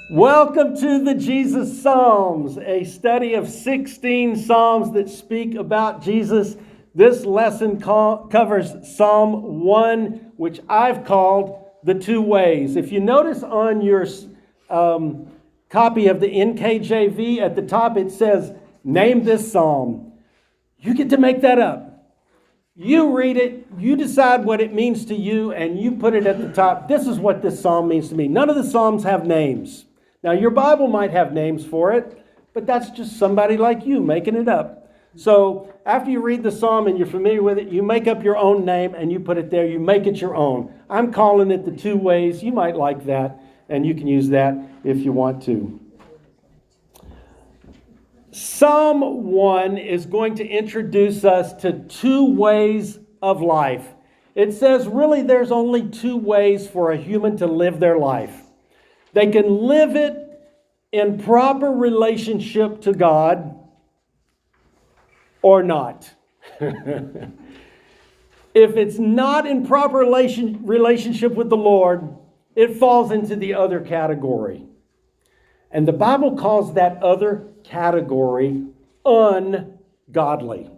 Welcome to the Jesus Psalms, a study of 16 Psalms that speak about Jesus. This lesson covers Psalm 1, which I've called the two ways. If you notice on your copy of the NKJV at the top, it says, name this Psalm. You get to make that up. You read it, you decide what it means to you, and you put it at the top. This is what this Psalm means to me. None of the Psalms have names. Now, your Bible might have names for it, but that's just somebody like you making it up. So after you read the Psalm and you're familiar with it, you make up your own name and you put it there. You make it your own. I'm calling it the two ways. You might like that, and you can use that if you want to. Psalm 1 is going to introduce us to two ways of life. It says really there's only two ways for a human to live their life. They can live it in proper relationship to God or not. If it's not in proper relationship with the Lord, it falls into the other category. And the Bible calls that other category ungodly.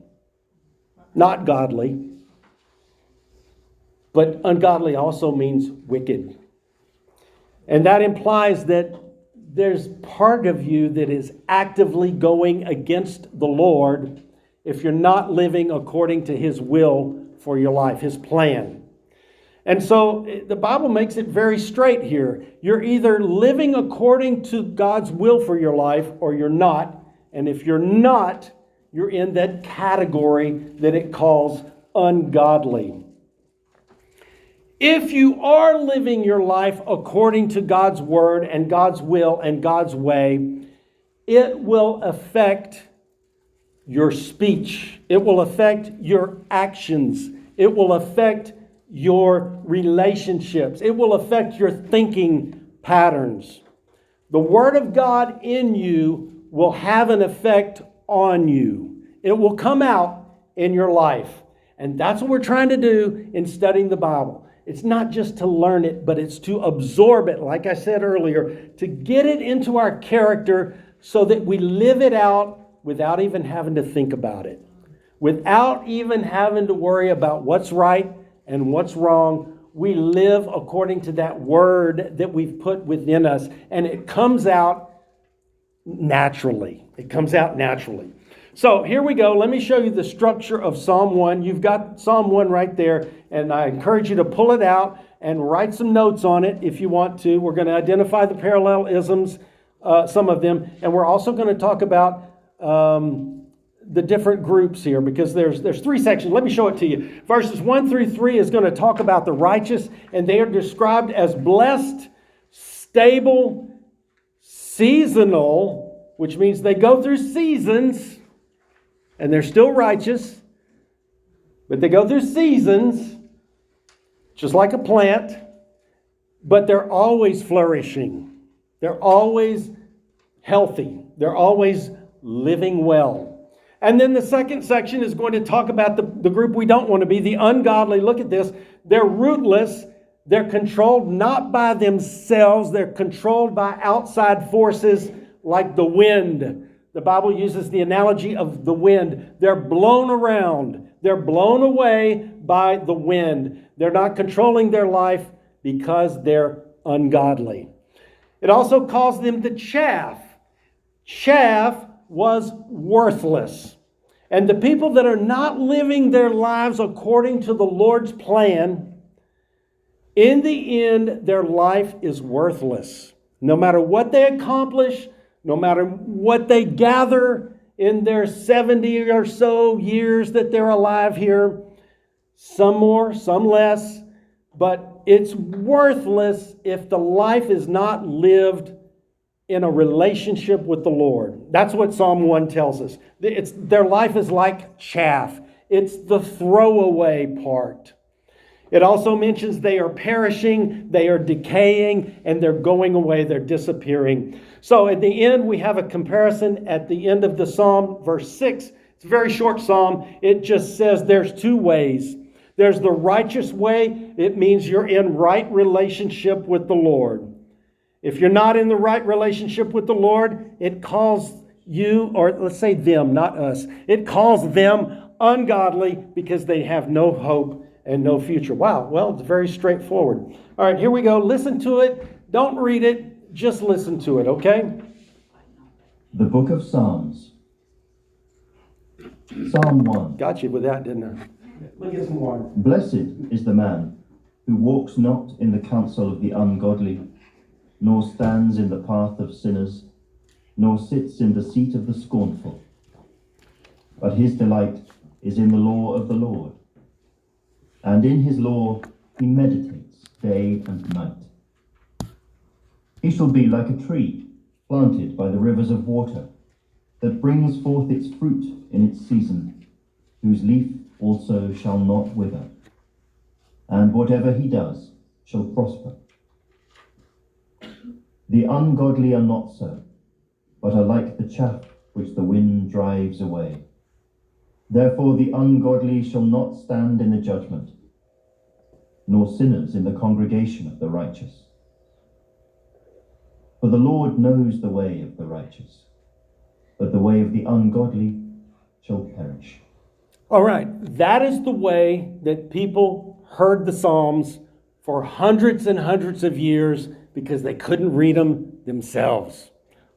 Not godly. But ungodly also means wicked. And that implies that there's part of you that is actively going against the Lord if you're not living according to His will for your life, His plan. And so the Bible makes it very straight here. You're either living according to God's will for your life or you're not. And if you're not, you're in that category that it calls ungodly. If you are living your life according to God's word and God's will and God's way, it will affect your speech. It will affect your actions. It will affect your relationships. It will affect your thinking patterns. The Word of God in you will have an effect on you. It will come out in your life. And that's what we're trying to do in studying the Bible. It's not just to learn it, but it's to absorb it, like I said earlier, to get it into our character so that we live it out without even having to think about it, without even having to worry about what's right and what's wrong. We live according to that word that we've put within us, and it comes out naturally. It comes out naturally. So here we go. Let me show you the structure of Psalm 1. You've got Psalm 1 right there, and I encourage you to pull it out and write some notes on it if you want to. We're going to identify the parallelisms, some of them, and we're also going to talk about the different groups here because there's three sections. Let me show it to you. Verses 1 through 3 is going to talk about the righteous, and they are described as blessed, stable, seasonal, which means they go through seasons, and they're still righteous, but they go through seasons, just like a plant, but they're always flourishing. They're always healthy. They're always living well. And then the second section is going to talk about the group we don't want to be, the ungodly. Look at this. They're rootless. They're controlled not by themselves. They're controlled by outside forces like the wind. The Bible uses the analogy of the wind. They're blown around. They're blown away by the wind. They're not controlling their life because they're ungodly. It also calls them the chaff. Chaff was worthless. And the people that are not living their lives according to the Lord's plan, in the end, their life is worthless. No matter what they accomplish, no matter what they gather in their 70 or so years that they're alive here, some more, some less, but it's worthless if the life is not lived in a relationship with the Lord. That's what Psalm 1 tells us. Their life is like chaff. It's the throwaway part. It also mentions they are perishing, they are decaying, and they're going away, they're disappearing. So at the end, we have a comparison at the end of the psalm, verse 6. It's a very short psalm. It just says there's two ways. There's the righteous way. It means you're in right relationship with the Lord. If you're not in the right relationship with the Lord, it calls you, or let's say them, not us. It calls them ungodly because they have no hope and no future. Wow, well, it's very straightforward. All right, here we go. Listen to it. Don't read it. Just listen to it, okay? The Book of Psalms. Psalm 1. Got you with that, didn't I? Let me get some water. Blessed is the man who walks not in the counsel of the ungodly, nor stands in the path of sinners, nor sits in the seat of the scornful. But his delight is in the law of the Lord, and in his law he meditates day and night. He shall be like a tree planted by the rivers of water, that brings forth its fruit in its season, whose leaf also shall not wither, and whatever he does shall prosper. The ungodly are not so, but are like the chaff which the wind drives away. Therefore the ungodly shall not stand in the judgment, nor sinners in the congregation of the righteous. For the Lord knows the way of the righteous, but the way of the ungodly shall perish. All right, that is the way that people heard the Psalms for hundreds and hundreds of years because they couldn't read them themselves.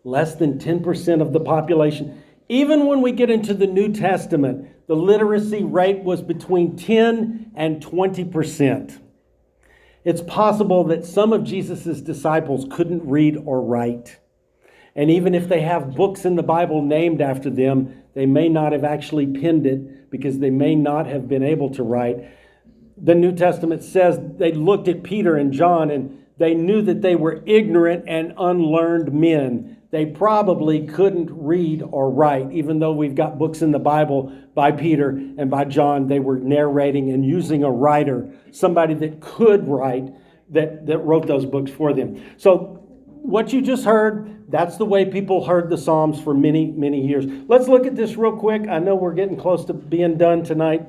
Less than 10% of the population. Even when we get into the New Testament, the literacy rate was between 10 and 20%. It's possible that some of Jesus' disciples couldn't read or write. And even if they have books in the Bible named after them, they may not have actually penned it because they may not have been able to write. The New Testament says they looked at Peter and John and they knew that they were ignorant and unlearned men. They probably couldn't read or write, even though we've got books in the Bible by Peter and by John. They were narrating and using a writer, somebody that could write, that wrote those books for them. So what you just heard, that's the way people heard the Psalms for many, many years. Let's look at this real quick. I know we're getting close to being done tonight,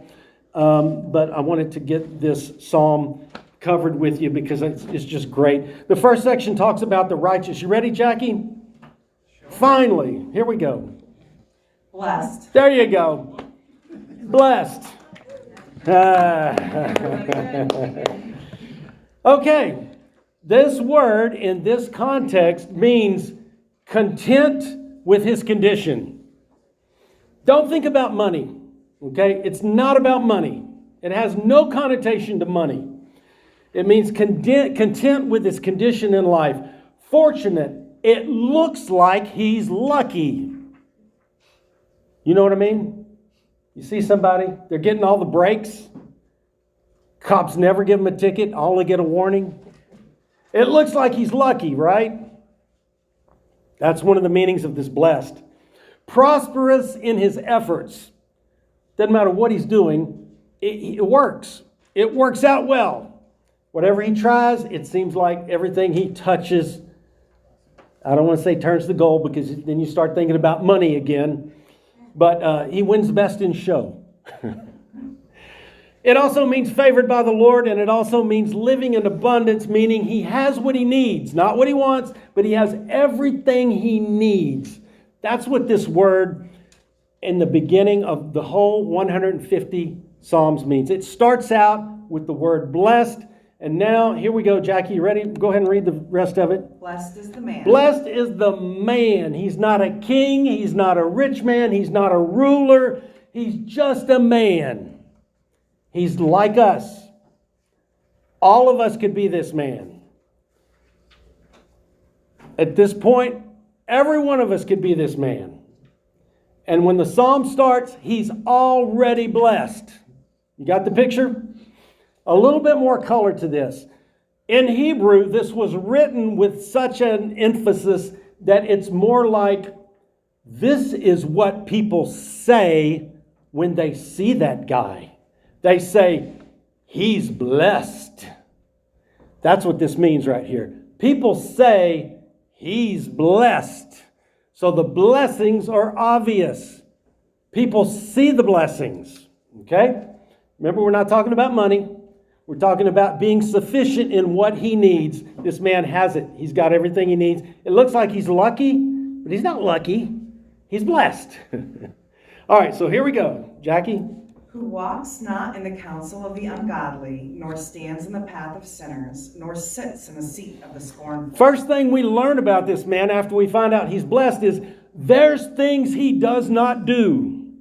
but I wanted to get this psalm covered with you because it's just great. The first section talks about the righteous. You ready, Jackie? Sure. Finally, here we go. Blessed. There you go. Blessed. Okay. This word in this context means content with his condition. Don't think about money, okay? It's not about money. It has no connotation to money. It means content with his condition in life. Fortunate. It looks like he's lucky. You know what I mean? You see somebody, they're getting all the breaks. Cops never give them a ticket, only get a warning. It looks like he's lucky, right? That's one of the meanings of this blessed. Prosperous in his efforts. Doesn't matter what he's doing, it works. It works out well. Whatever he tries, it seems like everything he touches, I don't want to say turns to gold because then you start thinking about money again. But he wins best in show. It also means favored by the Lord, and it also means living in abundance, meaning he has what he needs, not what he wants, but he has everything he needs. That's what this word in the beginning of the whole 150 Psalms means. It starts out with the word blessed, and now here we go. Jackie, you ready? Go ahead and read the rest of it. Blessed is the man. Blessed is the man. He's not a king. He's not a rich man. He's not a ruler. He's just a man. He's like us. All of us could be this man. At this point, every one of us could be this man. And when the psalm starts, he's already blessed. You got the picture? A little bit more color to this. In Hebrew, this was written with such an emphasis that it's more like, this is what people say when they see that guy. They say, he's blessed. That's what this means right here. People say, he's blessed. So the blessings are obvious. People see the blessings. Okay? Remember, we're not talking about money. We're talking about being sufficient in what he needs. This man has it. He's got everything he needs. It looks like he's lucky, but he's not lucky. He's blessed. All right, so here we go. Jackie? Who walks not in the counsel of the ungodly, nor stands in the path of sinners, nor sits in the seat of the scornful. First thing we learn about this man after we find out he's blessed is there's things he does not do.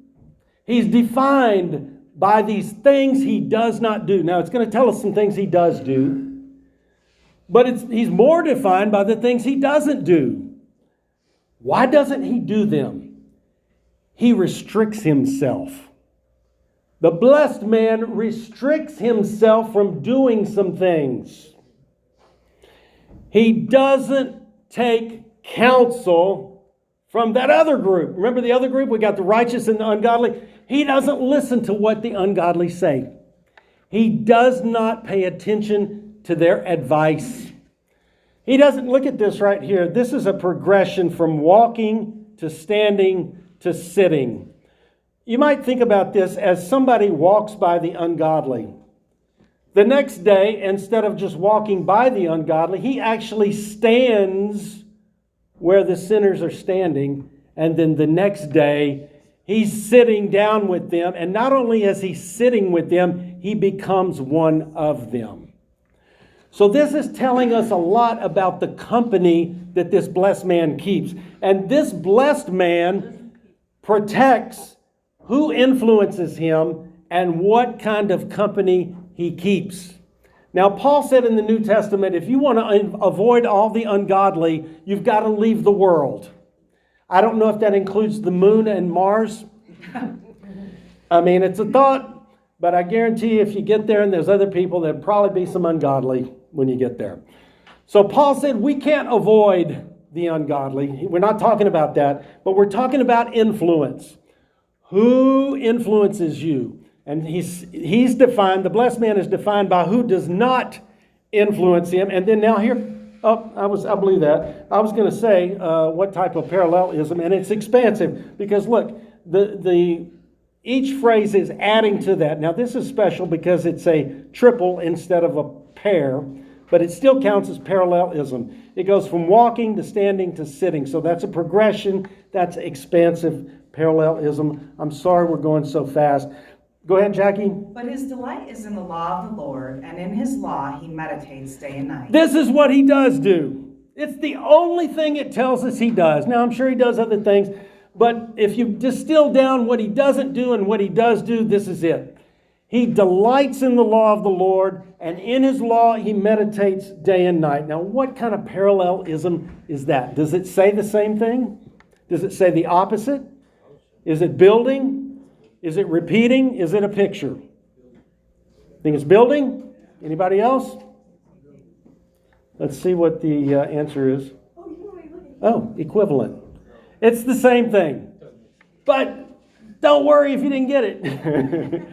He's defined by these things he does not do. Now, it's going to tell us some things he does do, but he's more defined by the things he doesn't do. Why doesn't he do them? He restricts himself. The blessed man restricts himself from doing some things. He doesn't take counsel from that other group. Remember the other group? We got the righteous and the ungodly. He doesn't listen to what the ungodly say. He does not pay attention to their advice. He doesn't look at this right here. This is a progression from walking to standing to sitting. You might think about this as somebody walks by the ungodly. The next day, instead of just walking by the ungodly, he actually stands where the sinners are standing. And then the next day, he's sitting down with them. And not only is he sitting with them, he becomes one of them. So this is telling us a lot about the company that this blessed man keeps. And this blessed man protects who influences him and what kind of company he keeps. Now, Paul said in the New Testament, if you want to avoid all the ungodly, you've got to leave the world. I don't know if that includes the moon and Mars. I mean, it's a thought, but I guarantee you if you get there and there's other people, there'll probably be some ungodly when you get there. So Paul said we can't avoid the ungodly. We're not talking about that, but we're talking about influence. Who influences you? And he's defined, the blessed man is defined by who does not influence him. And then now here, I believe that. I was going to say what type of parallelism, and it's expansive because look, each phrase is adding to that. Now this is special because it's a triple instead of a pair, but it still counts as parallelism. It goes from walking to standing to sitting. So that's a progression. That's expansive parallelism. I'm sorry we're going so fast. Go ahead, Jackie. But his delight is in the law of the Lord, and in his law he meditates day and night. This is what he does do. It's the only thing it tells us he does. Now, I'm sure he does other things, but if you distill down what he doesn't do and what he does do, this is it. He delights in the law of the Lord, and in his law he meditates day and night. Now, what kind of parallelism is that? Does it say the same thing? Does it say the opposite? Is it building? Is it repeating? Is it a picture? Think it's building? Anybody else? Let's see what the answer is. Oh, equivalent. It's the same thing. But don't worry if you didn't get it.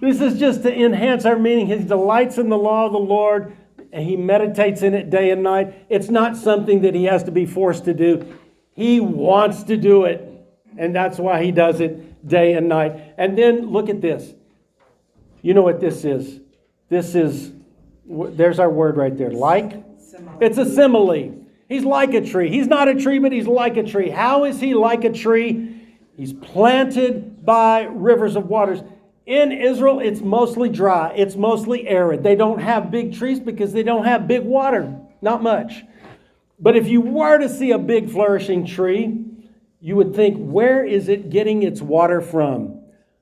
This is just to enhance our meaning. He delights in the law of the Lord, and he meditates in it day and night. It's not something that he has to be forced to do. He wants to do it, and that's why he does it day and night. And then look at this. You know what this is? There's our word right there. Like? Simile. It's a simile. He's like a tree. He's not a tree, but he's like a tree. How is he like a tree? He's planted by rivers of waters. In Israel, it's mostly dry. It's mostly arid. They don't have big trees because they don't have big water. Not much. But if you were to see a big flourishing tree, you would think, where is it getting its water from?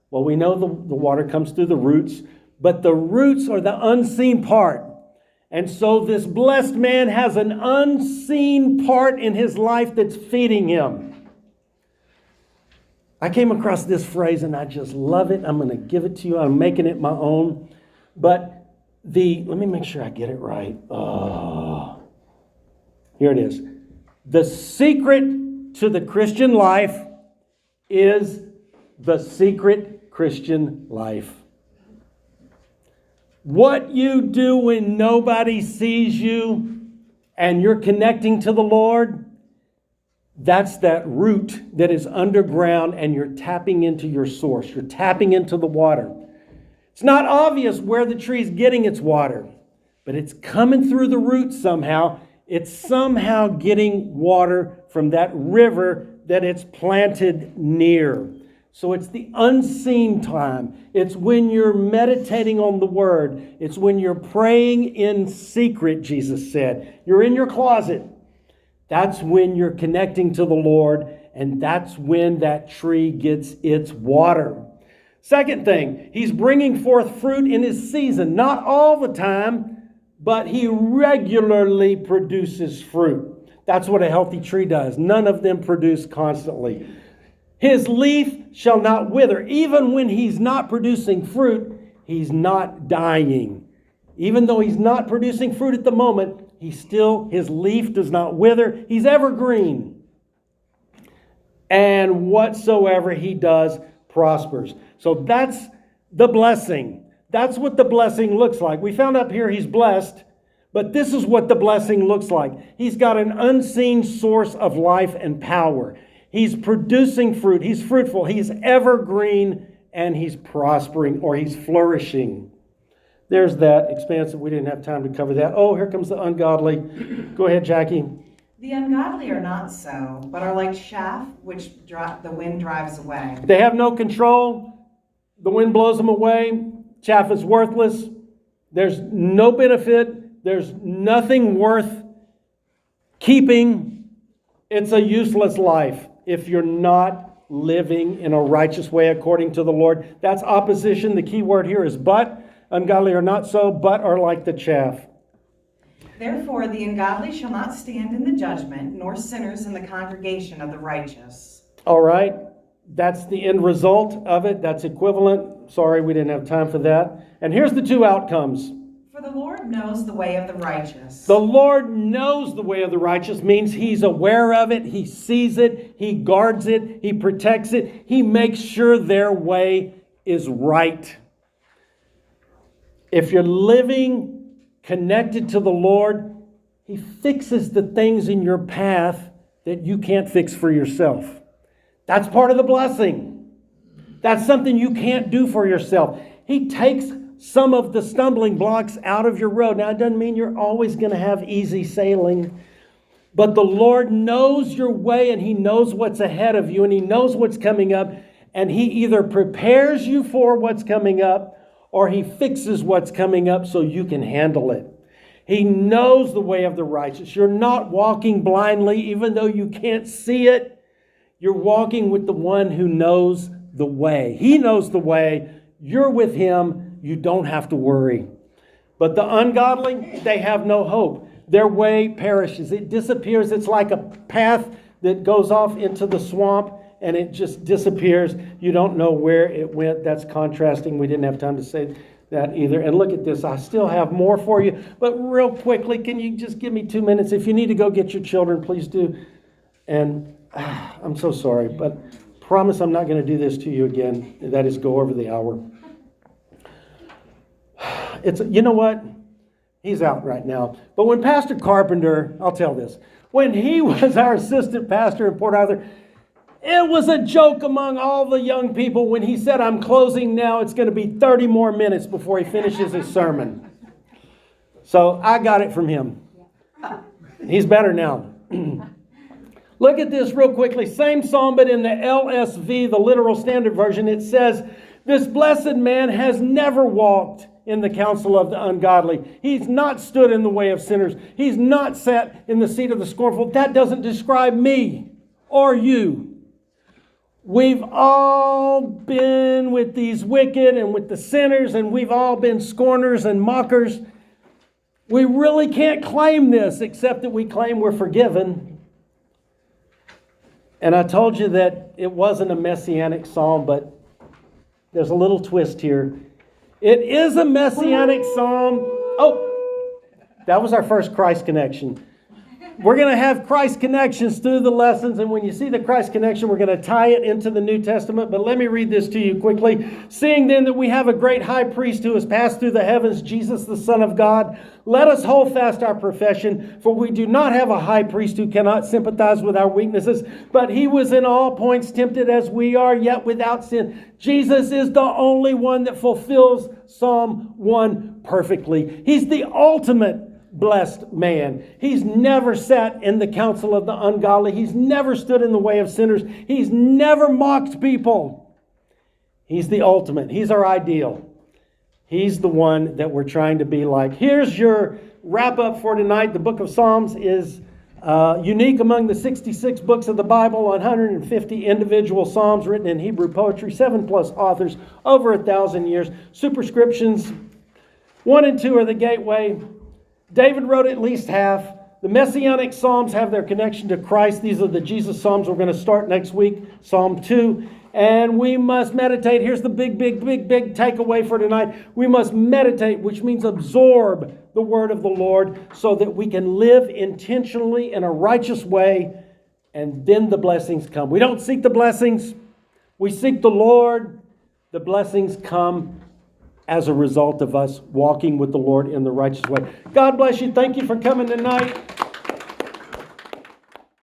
Well, we know the water comes through the roots, but the roots are the unseen part. And so this blessed man has an unseen part in his life that's feeding him. I came across this phrase and I just love it. I'm going to give it to you. I'm making it my own. But let me make sure I get it right. Here it is. The secret to the Christian life is the secret Christian life. What you do when nobody sees you and you're connecting to the Lord, that's that root that is underground and you're tapping into your source. You're tapping into the water. It's not obvious where the tree's getting its water, but it's coming through the roots somehow. It's somehow getting water from that river that it's planted near. So it's the unseen time. It's when you're meditating on the Word. It's when you're praying in secret, Jesus said. You're in your closet. That's when you're connecting to the Lord, and that's when that tree gets its water. Second thing, he's bringing forth fruit in his season. Not all the time, but he regularly produces fruit. That's what a healthy tree does. None of them produce constantly. His leaf shall not wither. Even when he's not producing fruit, he's not dying. Even though he's not producing fruit at the moment, his leaf does not wither. He's evergreen. And whatsoever he does prospers. So that's the blessing. That's what the blessing looks like. We found up here he's blessed, but this is what the blessing looks like. He's got an unseen source of life and power. He's producing fruit. He's fruitful. He's evergreen, and he's prospering, or he's flourishing. There's that expansive. We didn't have time to cover that. Oh, here comes the ungodly. Go ahead, Jackie. The ungodly are not so, but are like chaff which the wind drives away. They have no control. The wind blows them away. Chaff is worthless. There's no benefit. There's nothing worth keeping. It's a useless life if you're not living in a righteous way according to the Lord. That's opposition. The key word here is but. Ungodly are not so, but are like the chaff. Therefore, the ungodly shall not stand in the judgment, nor sinners in the congregation of the righteous. All right. That's the end result of it. That's equivalent. Sorry, we didn't have time for that. And here's the two outcomes. For the Lord knows the way of the righteous. The Lord knows the way of the righteous means he's aware of it. He sees it. He guards it. He protects it. He makes sure their way is right. If you're living connected to the Lord, he fixes the things in your path that you can't fix for yourself. That's part of the blessing. That's something you can't do for yourself. He takes some of the stumbling blocks out of your road. Now, it doesn't mean you're always going to have easy sailing, but the Lord knows your way, and he knows what's ahead of you, and he knows what's coming up, and he either prepares you for what's coming up, or he fixes what's coming up so you can handle it. He knows the way of the righteous. You're not walking blindly, even though you can't see it. You're walking with the one who knows the way. He knows the way. You're with him. You don't have to worry. But the ungodly, they have no hope. Their way perishes. It disappears. It's like a path that goes off into the swamp, and it just disappears. You don't know where it went. That's contrasting. We didn't have time to say that either. And look at this. I still have more for you. But real quickly, can you just give me 2 minutes? If you need to go get your children, please do. And I'm so sorry, but promise I'm not going to do this to you again. That is go over the hour. You know what? He's out right now. But when Pastor Carpenter, I'll tell this, when he was our assistant pastor in Port Arthur, it was a joke among all the young people when he said, I'm closing now. It's going to be 30 more minutes before he finishes his sermon. So I got it from him. He's better now. Look at this real quickly. Same psalm, but in the LSV, the literal standard version, it says, this blessed man has never walked in the counsel of the ungodly. He's not stood in the way of sinners. He's not sat in the seat of the scornful. That doesn't describe me or you. We've all been with these wicked and with the sinners, and we've all been scorners and mockers. We really can't claim this except that we claim we're forgiven. And I told you that it wasn't a messianic psalm, but there's a little twist here. It is a messianic psalm. Oh, that was our first Christ connection. We're going to have Christ connections through the lessons, and when you see the Christ connection, we're going to tie it into the New Testament. But let me read this to you quickly. Seeing then that we have a great high priest who has passed through the heavens, Jesus the Son of God, let us hold fast our profession, for we do not have a high priest who cannot sympathize with our weaknesses, but he was in all points tempted as we are, yet without sin. Jesus is the only one that fulfills Psalm 1 perfectly. He's the ultimate blessed man. He's never sat in the counsel of the ungodly. He's never stood in the way of sinners. He's never mocked people. He's the ultimate. He's our ideal. He's the one that we're trying to be like. Here's your wrap up for tonight. The book of Psalms is unique among the 66 books of the Bible, 150 individual psalms written in Hebrew poetry, 7+ authors, over 1,000 years. Superscriptions 1 and 2 are the gateway. David wrote at least half. The Messianic Psalms have their connection to Christ. These are the Jesus Psalms. We're going to start next week, Psalm 2. And we must meditate. Here's the big takeaway for tonight. We must meditate, which means absorb the word of the Lord so that we can live intentionally in a righteous way, and then the blessings come. We don't seek the blessings. We seek the Lord. The blessings come as a result of us walking with the Lord in the righteous way. God bless you. Thank you for coming tonight.